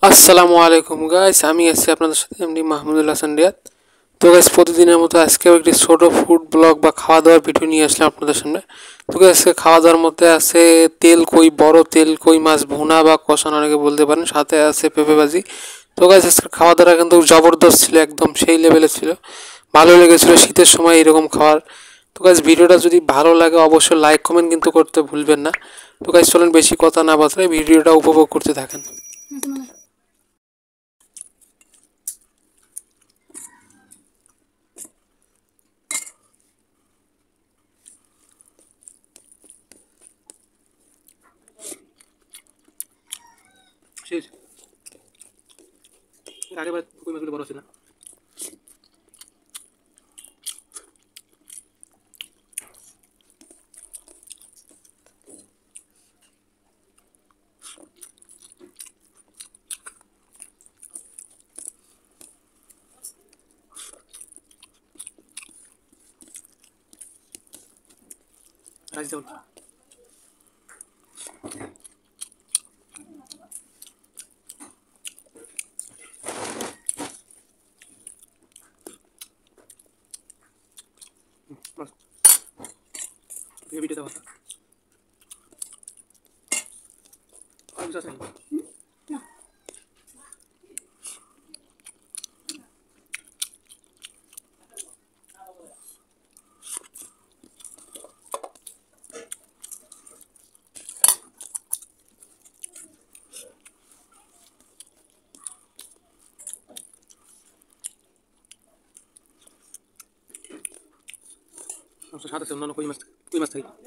আসসালামু আলাইকুম গাইস, আমি আছি আপনাদের সাথে এমডি মাহমুদুল হাসান রিয়াদ। তো গাইস, প্রতিদিনের মতো আজকেও একটি ছোট ফুড ব্লগ বা খাওয়া দাওয়ার ভিডিও নিয়ে আসলাম আপনাদের সামনে। তো গাইস, আজকে খাওয়া দাওয়ার মধ্যে আছে তেল কই, বড় তেল কই মাছ ভুনা বা কষানো অনেকে বলতে পারেন, সাথে আছে পেঁপে ভাজি। তো গাইস, আজকে খাওয়া দাওয়া কিন্তু জবরদস্ত ছিল, একদম সেই লেভেলে ছিল, ভালো লেগেছিল শীতের সময় এরকম খাওয়ার। তো গাইস, ভিডিওটা যদি ভালো লাগে অবশ্যই লাইক কমেন্ট কিন্তু করতে ভুলবেন না। তো গাইস, চলেন বেশি কথা না বাতলে ভিডিওটা উপভোগ করতে থাকেন। শেষ। এর আগের বার কই মাছগুলো বড় ছিল না। Rice down. মাছ ভিডিওতে কথা আর কিছু আছে নাকি? স্বাদ আছে অন্যান্য কই মাছ থেকে।